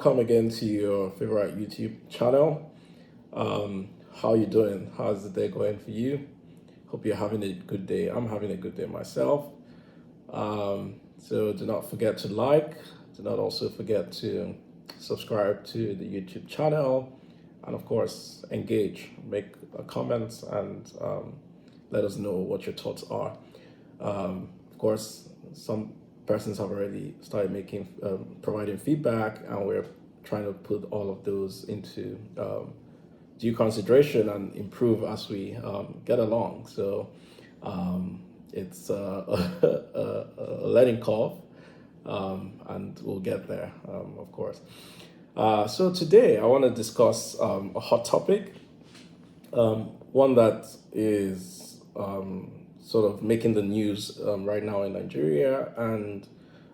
welcome again to your favorite YouTube channel. How you doing? How's the day going for you? Hope you're having a good day. I'm having a good day myself. So do not forget to like. Do not also forget to subscribe to the YouTube channel, and of course engage, make comments, and let us know what your thoughts are. Of course, some persons have already started making providing feedback, and we're trying to put all of those into due consideration and improve as we get along. So it's a learning curve, and we'll get there, of course. So today I want to discuss a hot topic, one that is sort of making the news right now in Nigeria and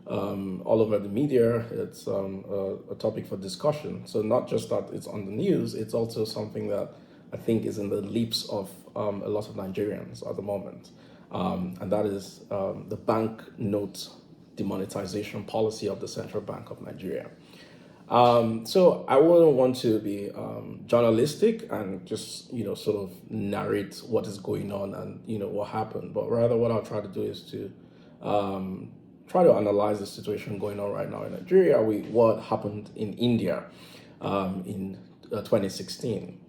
all over the media. It's a topic for discussion. So not just that it's on the news, it's also something that I think is in the lips of a lot of Nigerians at the moment. And that is the bank note demonetization policy of the Central Bank of Nigeria. So I wouldn't want to be journalistic and just sort of narrate what is going on and what happened, but rather what I'll try to do is to try to analyze the situation going on right now in Nigeria with what happened in India in 2016.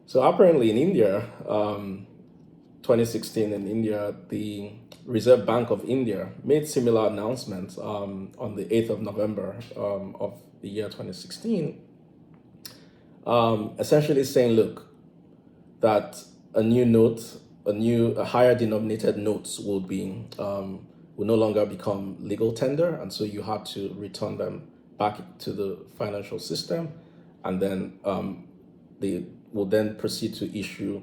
So apparently in India, 2016 in India, the Reserve Bank of India made similar announcements on the 8th of November of the year 2016, essentially saying, look, that a new note, a higher denominated notes will no longer become legal tender, and so you had to return them back to the financial system, and then they will then proceed to issue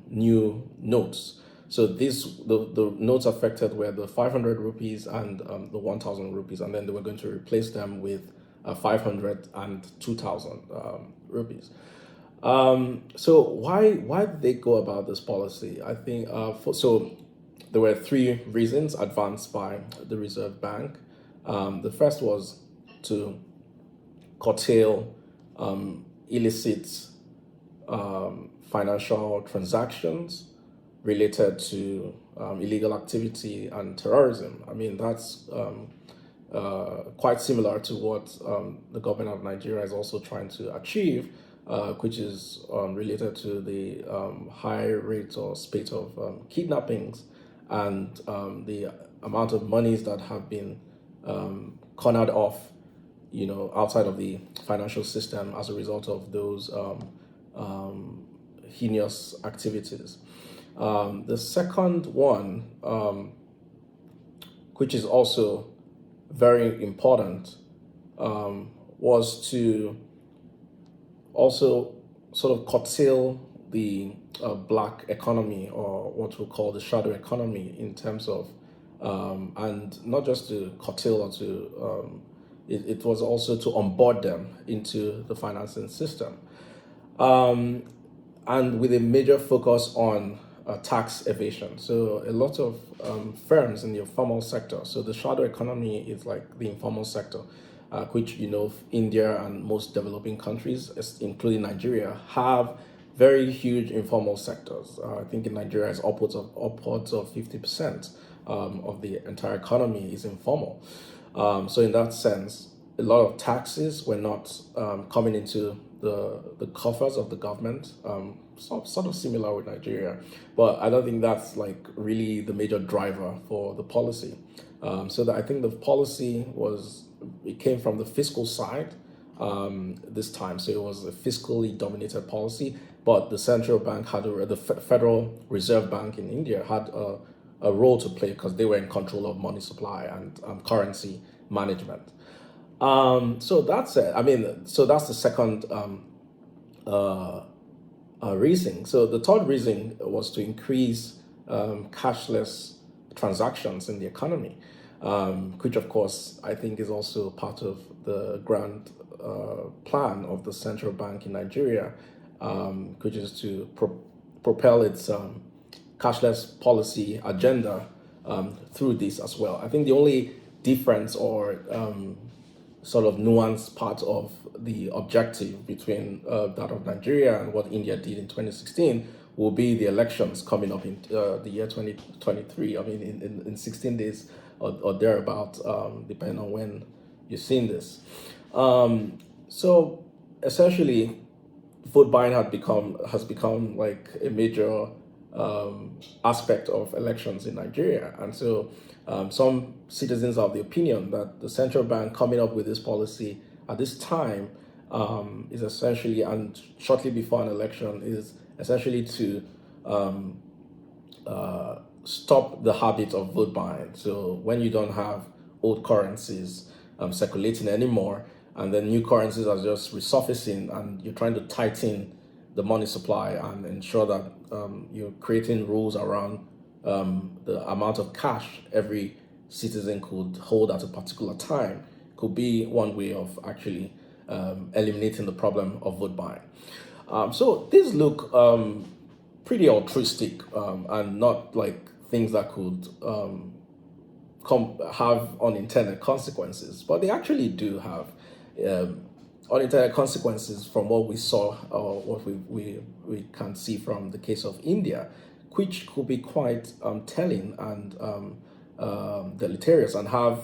new notes. So the notes affected were the 500 rupees and the 1,000 rupees, and then they were going to replace them with 500 and 2,000 rupees. So why did they go about this policy? I think so there were three reasons advanced by the Reserve Bank. The first was to curtail illicit financial transactions related to illegal activity and terrorism. I mean, that's quite similar to what the government of Nigeria is also trying to achieve, which is related to the high rate or spate of kidnappings and the amount of monies that have been cornered off, outside of the financial system as a result of those heinous activities. The second one, which is also very important, was to also sort of curtail the black economy, or what we'll call the shadow economy, in terms of, and not just to curtail or to, it was also to onboard them into the financing system. And with a major focus on tax evasion. So a lot of firms in the informal sector, so the shadow economy is like the informal sector, which, India and most developing countries, including Nigeria, have very huge informal sectors. I think in Nigeria it's upwards of 50% of the entire economy is informal. So in that sense, a lot of taxes were not coming into the coffers of the government, sort of similar with Nigeria, but I don't think that's like really the major driver for the policy. So that I think the policy it came from the fiscal side this time. So it was a fiscally dominated policy, but the central bank the Federal Reserve Bank in India had a role to play because they were in control of money supply and currency management. So that's it. I mean, so that's the second reason. So the third reason was to increase cashless transactions in the economy, which of course I think is also part of the grand plan of the central bank in Nigeria, which is to propel its cashless policy agenda through this as well. I think the only difference or sort of nuanced part of the objective between that of Nigeria and what India did in 2016 will be the elections coming up in the year 2023. I mean, in 16 days or thereabout, depending on when you've seen this. So essentially, vote buying has become like a major aspect of elections in Nigeria, and so some citizens are of the opinion that the central bank coming up with this policy at this time is essentially, and shortly before an election, is essentially to stop the habit of vote buying. So when you don't have old currencies circulating anymore, and then new currencies are just resurfacing, and you're trying to tighten the money supply and ensure that you're creating rules around the amount of cash every citizen could hold at a particular time, could be one way of actually eliminating the problem of vote buying. So these look pretty altruistic and not like things that could have unintended consequences, but they actually do have unintended consequences from what we saw or what we can see from the case of India, which could be quite telling and deleterious and have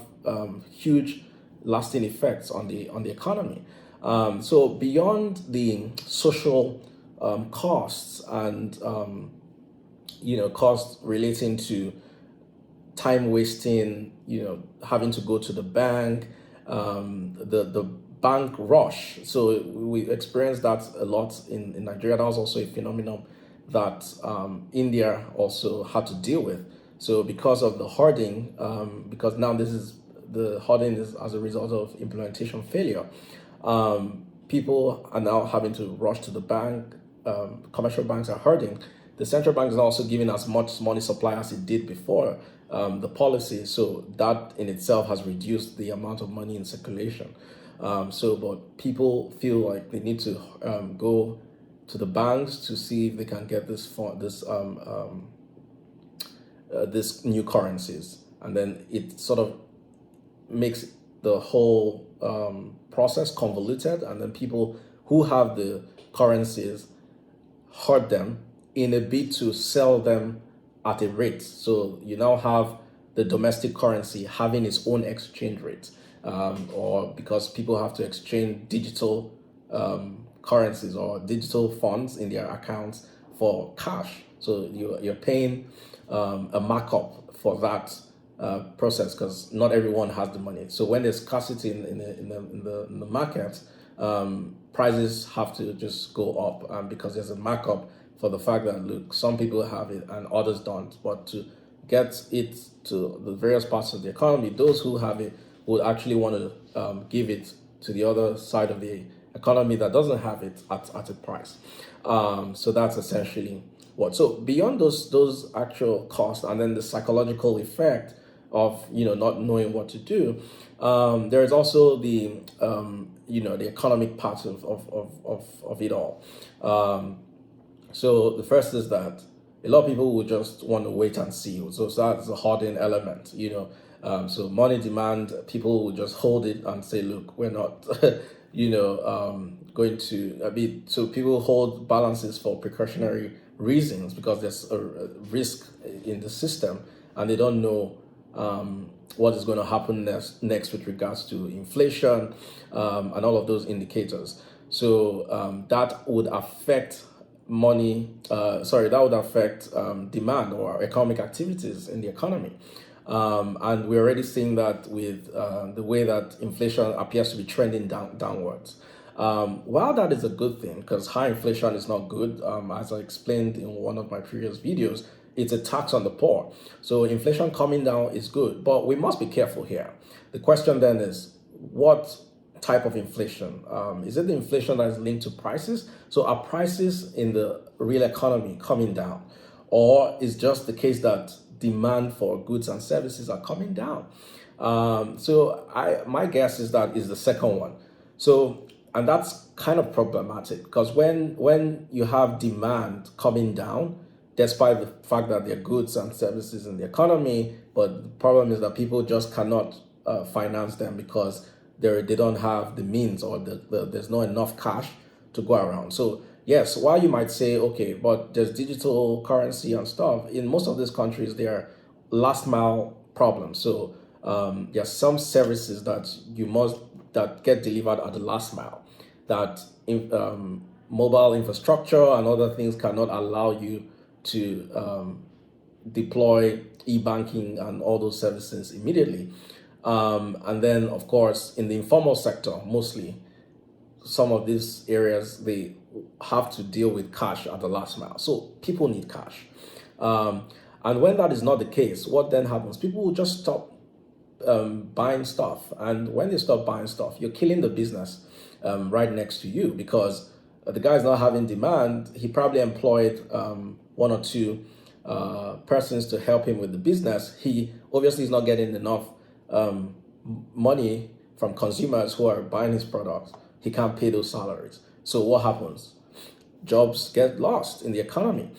huge lasting effects on the economy. So beyond the social costs and costs relating to time wasting, having to go to the bank, the bank rush. So we experienced that a lot in Nigeria. That was also a phenomenon that India also had to deal with. So because of the hoarding, because now the hoarding is as a result of implementation failure, people are now having to rush to the bank. Commercial banks are hoarding. The central bank is also giving as much money supply as it did before the policy. So that in itself has reduced the amount of money in circulation. But people feel like they need to go to the banks to see if they can get this new currencies, and then it sort of makes the whole process convoluted, and then people who have the currencies hoard them in a bid to sell them at a rate. So you now have the domestic currency having its own exchange rate, or because people have to exchange digital currencies or digital funds in their accounts for cash. So you're paying a markup for that process because not everyone has the money. So when there's scarcity in the market, prices have to just go up because there's a markup for the fact that, look, some people have it and others don't. But to get it to the various parts of the economy, those who have it would actually want to give it to the other side of the economy that doesn't have it at a price. So that's essentially what. So beyond those actual costs and then the psychological effect of not knowing what to do, there is also the the economic part of it all. So the first is that a lot of people will just want to wait and see. So that's a hoarding element, So money demand, people will just hold it and say, look, we're not, going to, so people hold balances for precautionary reasons because there's a risk in the system and they don't know what is going to happen next with regards to inflation and all of those indicators. So that would affect that would affect demand or economic activities in the economy. And we're already seeing that with the way that inflation appears to be trending downwards. While that is a good thing, because high inflation is not good, as I explained in one of my previous videos, it's a tax on the poor. So inflation coming down is good, but we must be careful here. The question then is, what type of inflation? Is it the inflation that is linked to prices? So are prices in the real economy coming down? Or is just the case that demand for goods and services are coming down? So my guess is that is the second one. So, and that's kind of problematic because when you have demand coming down, despite the fact that there are goods and services in the economy, but the problem is that people just cannot finance them because they don't have the means, or there's not enough cash to go around. So yes, while you might say, okay, but there's digital currency and stuff, in most of these countries there are last mile problems. So there are some services that get delivered at the last mile, that mobile infrastructure and other things cannot allow you to deploy e-banking and all those services immediately. And then, of course, in the informal sector, mostly, some of these areas, they have to deal with cash at the last mile. So people need cash. And when that is not the case, what then happens? People will just stop buying stuff. And when they stop buying stuff, you're killing the business right next to you, because the guy's not having demand. He probably employed one or two persons to help him with the business. He obviously is not getting enough money from consumers who are buying his products. He can't pay those salaries. So what happens? Jobs get lost in the economy.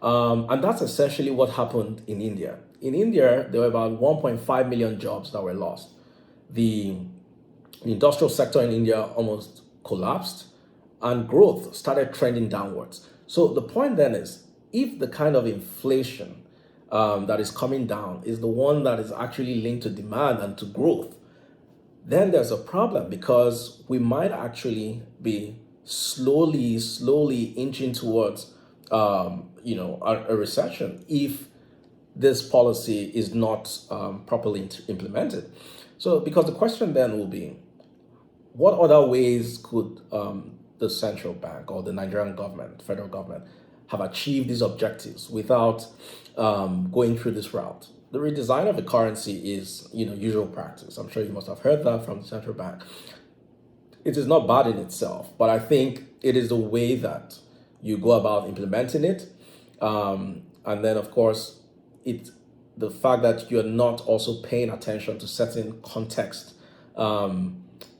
And that's essentially what happened in India. In India, there were about 1.5 million jobs that were lost. The industrial sector in India almost collapsed, and growth started trending downwards. So the point then is, if the kind of inflation that is coming down is the one that is actually linked to demand and to growth, then there's a problem, because we might actually be slowly inching towards a recession if this policy is not properly implemented. So, because the question then will be, what other ways could the central bank or the Nigerian government, federal government, have achieved these objectives without going through this route? The redesign of the currency is, usual practice. I'm sure you must have heard that from the central bank. It is not bad in itself, but I think it is the way that you go about implementing it. And then, of course, the fact that you're not also paying attention to certain context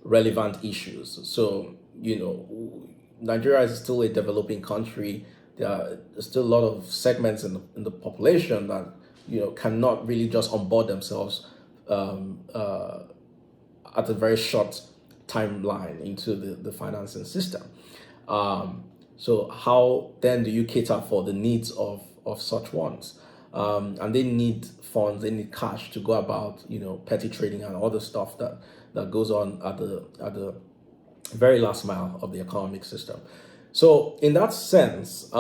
relevant issues. So, Nigeria is still a developing country. There are still a lot of segments in the population that cannot really just onboard themselves at a very short timeline into the financing system. So how then do you cater for the needs of such ones? And they need funds, they need cash to go about petty trading and other stuff that goes on at the very last mile of the economic system. So in that sense,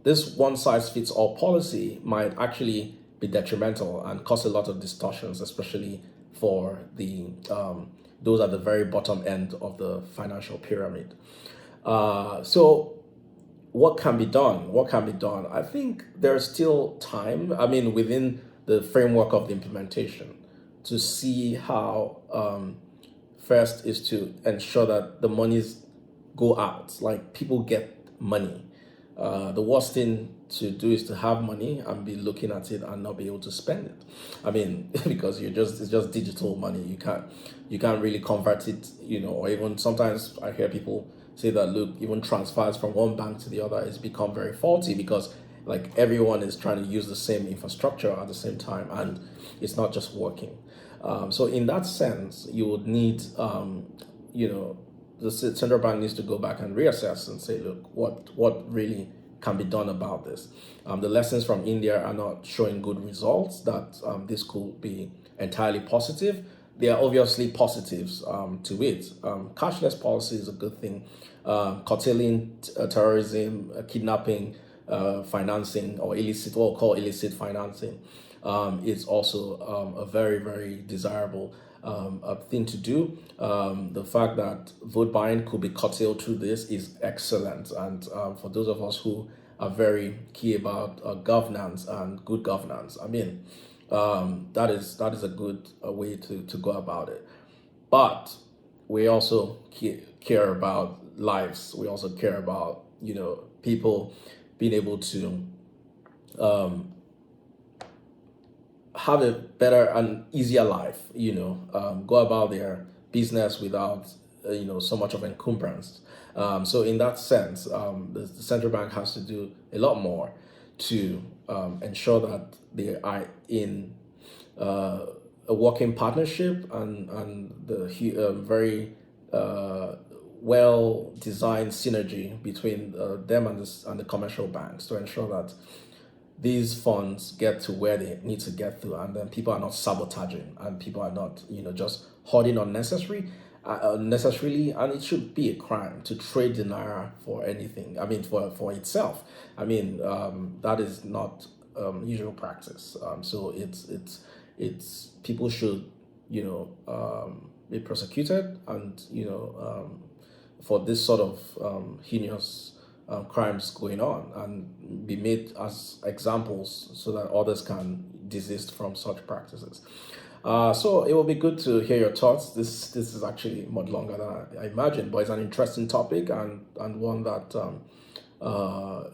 this one size fits all policy might actually be detrimental and cause a lot of distortions, especially for the those at the very bottom end of the financial pyramid. So what can be done? What can be done? I think there's still time, within the framework of the implementation, to see how first is to ensure that the monies go out, like people get money. The worst thing to do is to have money and be looking at it and not be able to spend it. Because it's just digital money. You can't really convert it, or even sometimes I hear people say that, look, even transfers from one bank to the other has become very faulty, because like everyone is trying to use the same infrastructure at the same time, and it's not just working. So in that sense, you would need, the central bank needs to go back and reassess and say, look, what really can be done about this? The lessons from India are not showing good results, that this could be entirely positive. There are obviously positives to it. Cashless policy is a good thing. Curtailing terrorism, kidnapping, financing, or illicit, what we'll call illicit financing, is also a very, very desirable thing to do. The fact that vote buying could be curtailed through this is excellent. And for those of us who are very key about governance and good governance, that is a good way to go about it. But we also care about lives. We also care about people being able to have a better and easier life. Go about their business without so much of encumbrance. So in that sense, the central bank has to do a lot more to ensure that they are in a working partnership and the very well designed synergy between them and the commercial banks to ensure that these funds get to where they need to get to, and then people are not sabotaging, and people are not, just hoarding unnecessarily, and it should be a crime to trade the naira for anything. I mean, for itself. I mean, that is not usual practice. So it's people should, be prosecuted, and for this sort of heinous crimes going on, and be made as examples so that others can desist from such practices. So it will be good to hear your thoughts. This is actually much longer than I imagined, but it's an interesting topic, and one that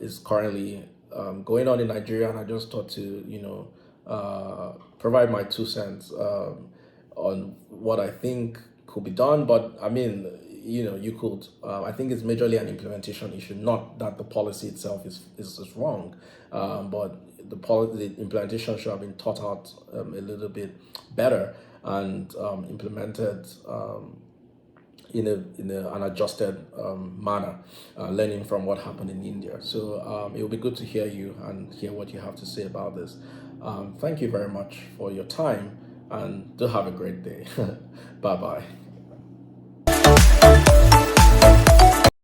is currently going on in Nigeria. And I just thought to provide my 2 cents on what I think could be done. But I mean, you could. I think it's majorly an implementation issue, not that the policy itself is wrong, but the implementation should have been thought out a little bit better and implemented an adjusted manner, learning from what happened in India. So it will be good to hear you and hear what you have to say about this. Thank you very much for your time, and do have a great day. Bye bye.